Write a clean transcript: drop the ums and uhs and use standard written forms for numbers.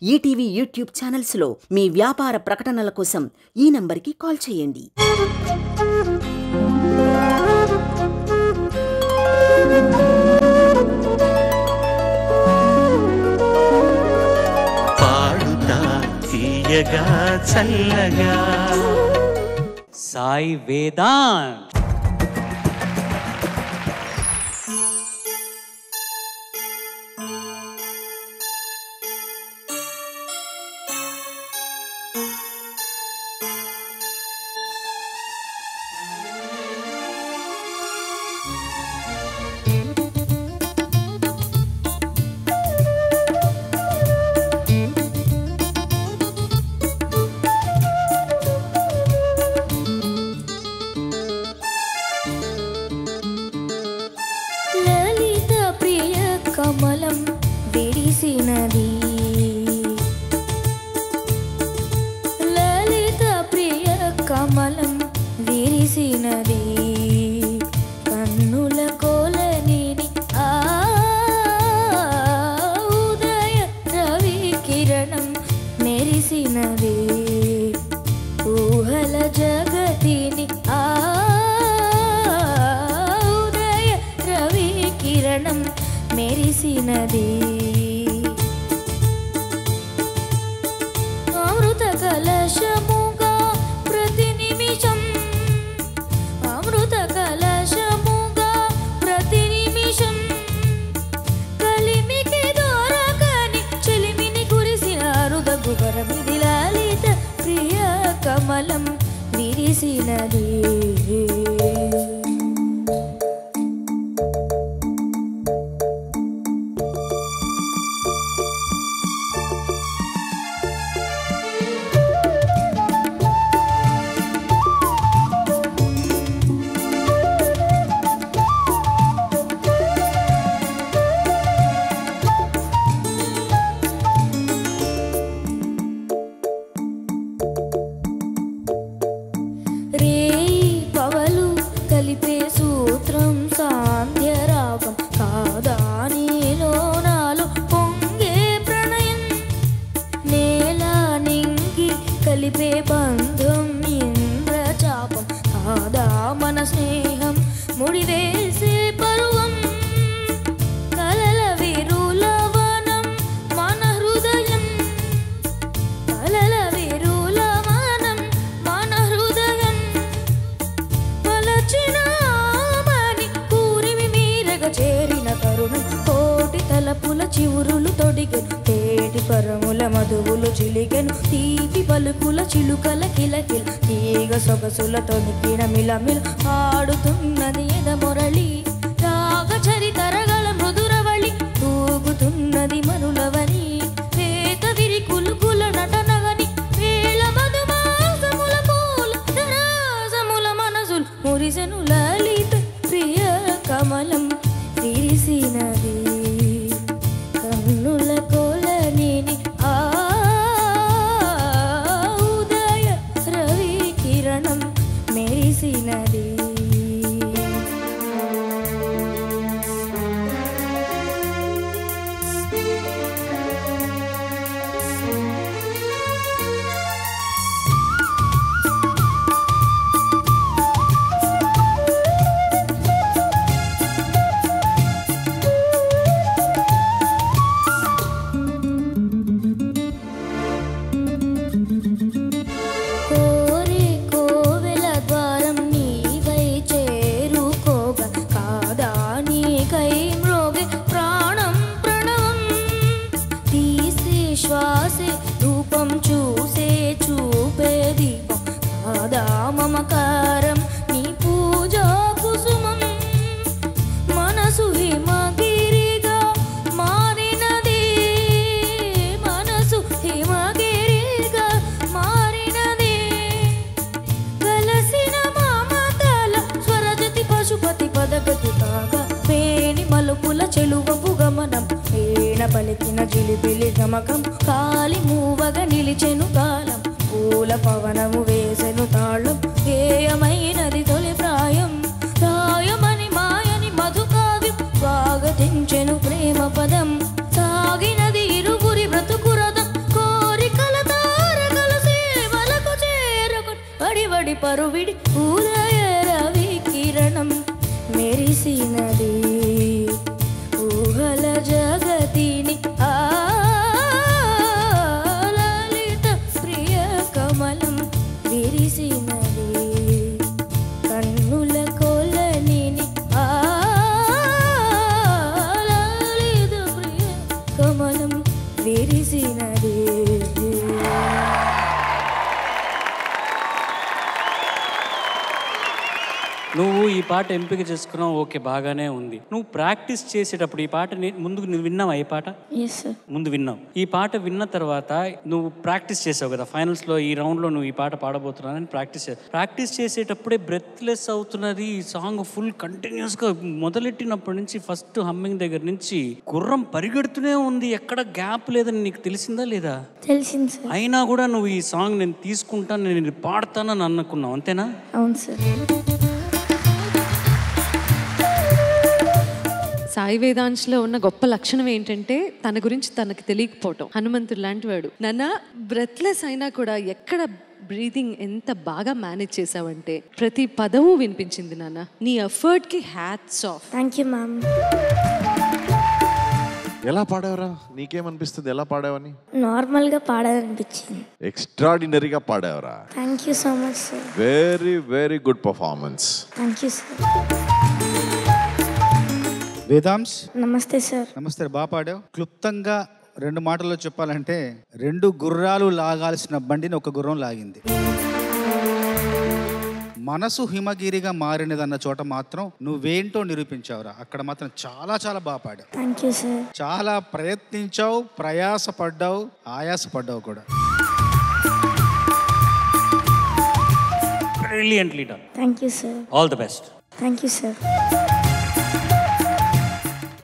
ETV YouTube ఛానల్స్లో మీ వ్యాపార ప్రకటనల కోసం ఈ నంబర్కి కాల్ చేయండి. పాడుతా తీయగా చల్లగా సాయి వేదాంత్. కమలం విరిసినది లలిత ప్రియ కమలం విరిసినది కన్నుల కోలనిని ఉదయ రవి కిరణం మెరిసినది ఊహల జగతిని ఉదయ రవి కిరణం మెరిసినది అమృత కలశముగా ప్రతి నిమిషం అమృత కలశముగా ప్రతి నిమిషం కలిమికి దొరకని చెలిమిని కురిసిన అరుదగు వరమిది లలిత ప్రియ కమలం విరిసినది కలిపే సూత్రం సాంధ్యరాగం కాదా నీలో నాలో పొంగే ప్రణయం నేల నింగి కలిపే బంధం ఇంద్రచాపం కాదా మన స్నేహం ముడివేసే పరువం కలల విరులవనం మన హృదయం కలల విరులవనం మన హృదయం చేరిన తరుణం కోటి తలపుల చివురులు తొడిగెను తేటి పరముల మధువులు చిలికెను తీపి పలుకుల చిలుకల కిలకిల తీగ సొగసుల తొనికిన మిలమిల ఆడుతున్నది ఎద మురళి రాగ చరితరగల మృదురవళి తూగుతున్నది మనులవని వేత విరి కులుకుల నటనగని వేళ మధుమాసముల పూల ధరాసముల మనసులు మురిసెను లలిత ప్రియ కమలం విరిసినది కన్నుల కోలనిని ఉదయ రవి కిరణం మెరిసినది శ్వాసే రూపం చూసే చూపే దీపం కాదా మమకారం నీ పూజా కుసుమం మనసు హిమగిరిగా మారినది మనసు హిమగిరిగా మారినది కలసిన మమతల స్వరజతి పశుపతి పదగతి కాగా పేని మలుపుల చెలువపు గమనం ఏణ పలికిన జిలిబిలి గమకం కాలి మూవగా నిలిచెను కాలం పూల పవనము వేసెను తాళం గేయమైనది తొలి ప్రాయం ప్రాయమని మాయని మధుకావ్యం స్వాగతించెను ప్రేమ పదం సాగినది ఇరువురి బ్రతుకురథం మరువిడి ఉదయ రవి కిరణం మెరిసినది ఊహల జగతిని లలిత ప్రియ కమలం విరిసినది కన్నుల కొలని లలిత ప్రియ కమలం విరిసినది. నువ్వు ఈ పాట ఎంపిక చేసుకున్నావు, ఓకే, బాగానే ఉంది. నువ్వు ప్రాక్టీస్ చేసేటప్పుడు ఈ పాట ముందు నువ్వు విన్నావా? ఈ పాట ముందు విన్నావు. ఈ పాట విన్న తర్వాత నువ్వు ప్రాక్టీస్ చేసావు కదా, ఫైనల్స్లో ఈ రౌండ్లో నువ్వు ఈ పాట పాడబోతున్నానని ప్రాక్టీస్ చేసేటప్పుడే బ్రెత్లెస్ అవుతున్నది ఈ సాంగ్. ఫుల్ కంటిన్యూస్గా మొదలెట్టినప్పటి నుంచి ఫస్ట్ హమ్మింగ్ దగ్గర నుంచి గుర్రం పరిగెడుతూనే ఉంది, ఎక్కడ గ్యాప్ లేదని నీకు తెలిసిందా లేదా? తెలిసింది సార్. అయినా కూడా నువ్వు ఈ సాంగ్ నేను తీసుకుంటాను, నేను పాడతానని అనుకున్నావు, అంతేనా? అవును సార్. సాయి వేదాంశ్లో ఉన్న గొప్ప లక్షణం ఏంటంటే తన గురించి తనకు తెలియకపోవటం. హనుమంతుడు లాంటి వాడు. నాన్న బ్రెత్లెస్ అయినా కూడా ఎక్కడ బ్రీతింగ్ ఎంత బాగా మేనేజ్ చేసావంటే ప్రతి పదము వినిపించింది నాన్న. నీ ఎఫర్ట్కి hats off. Thank you ma'am. ఎలా పాడావరా? నీకేమనిపిస్తుంది ఎలా పాడావని? నార్మల్గా పాడాలనిపించింది. ఎక్స్ట్రాడినరీగా పాడావరా. Thank you so much sir. Very very good performance. Thank you sir. Vedansh నమస్తే సార్. నమస్తే. బాగా పాడావు. క్లుప్తంగా 2 మాటల్లో చెప్పాలంటే 2 గుర్రాలు లాగాల్సిన బండిని ఒక గుర్రం లాగింది. మనసు హిమగిరిగా మారినదన్న చోట మాత్రం నువ్వేంటో నిరూపించావురా. అక్కడ మాత్రం చాలా చాలా బాగా పాడావు. Thank you sir. చాలా ప్రయత్నించావు, ప్రయాసపడ్డావు, ఆయాసపడ్డావు కూడా. Brilliantly done. Thank you sir. All the best. Thank you sir.